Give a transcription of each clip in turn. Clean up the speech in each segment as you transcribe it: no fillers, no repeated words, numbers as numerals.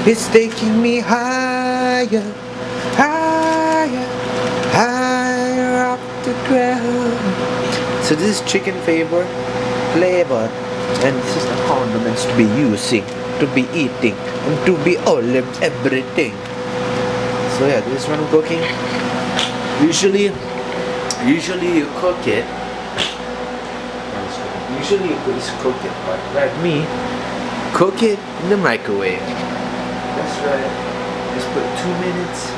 It's taking me higher, higher, higher up the ground. So this is chicken flavor, and this is the condiments to be using, to be eating, and to be all of everything. So yeah, this is what I'm cooking. Usually you cook it. Usually you just cook it, but like me, cook it in the microwave. That's right. Just put 2 minutes,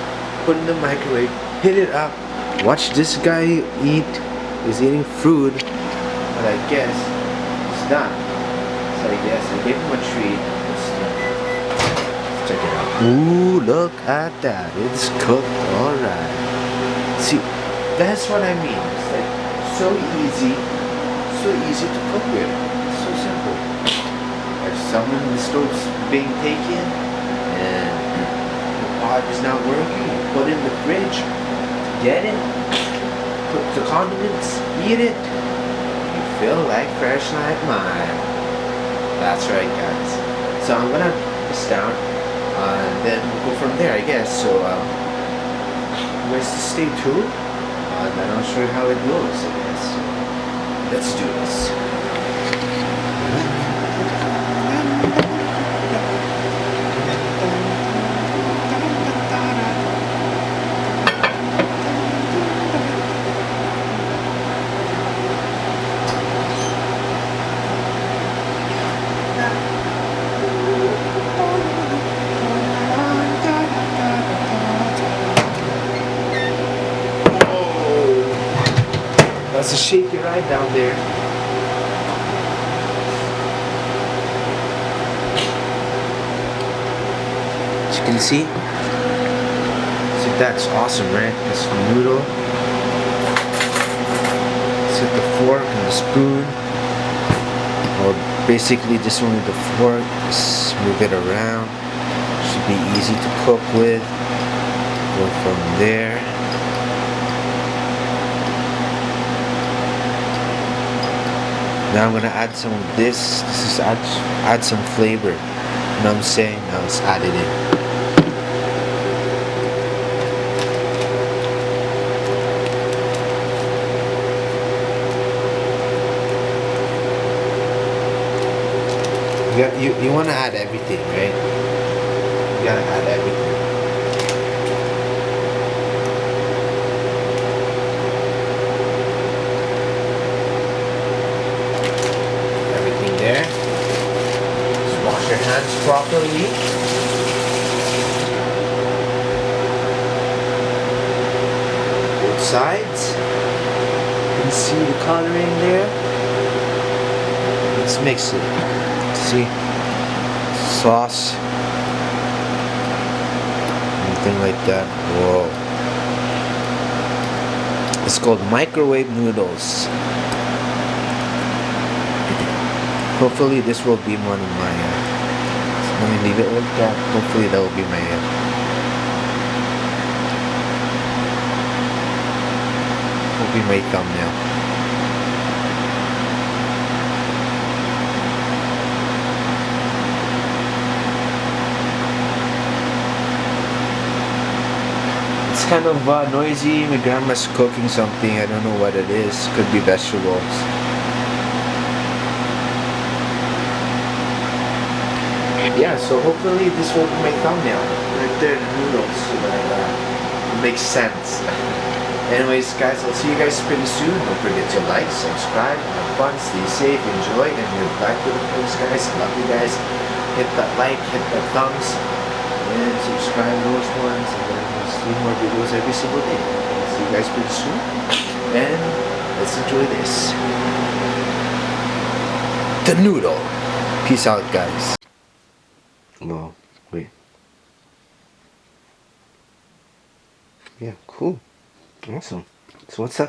put in the microwave, hit it up. Watch this guy eat. He's eating food, but I guess it's done. So I guess I gave him a treat. Let's check it out. Ooh, look at that. It's cooked. Alright. See, that's what I mean. It's like so easy to cook with. It's so simple. If someone the stove's being taken and the pot is not working, you put it in the fridge, get it, put the condiments, eat it. You feel like fresh like mine. That's right, guys. So I'm gonna put this down, and then we'll go from there, I guess. So you guys just stay tuned, and then I'll show you how it goes, I guess. So, let's do this. That's a shaky ride down there. As you can see, that's awesome, right? This noodle. Set the fork and the spoon. Or basically just only the fork. Just move it around. Should be easy to cook with. Go from there. Now I'm gonna add some of this. This is add some flavor. You know what I'm saying? Now let's add it in. You wanna add everything, right? You gotta add everything. There. Just wash your hands properly. Both sides. You can see the coloring there. Let's mix it. See? Sauce. Anything like that. Whoa. It's called microwave noodles. Hopefully this will be one of my, let me leave it like that. Hopefully that will be my, thumbnail. It's kind of noisy. My grandma's cooking something. I don't know what it is. Could be vegetables. Yeah, so hopefully this will be my thumbnail right there, the noodles, so that it makes sense. Anyways, guys, I'll see you guys pretty soon. Don't forget to like, subscribe, have fun, stay safe, enjoy, and get back to the post, guys. Love you guys. Hit that like, hit that thumbs, and subscribe those ones, and then we'll see more videos every single day. I'll see you guys pretty soon, and let's enjoy this. The noodle. Peace out, guys. Well, wait. Yeah, cool. Awesome. So what's up?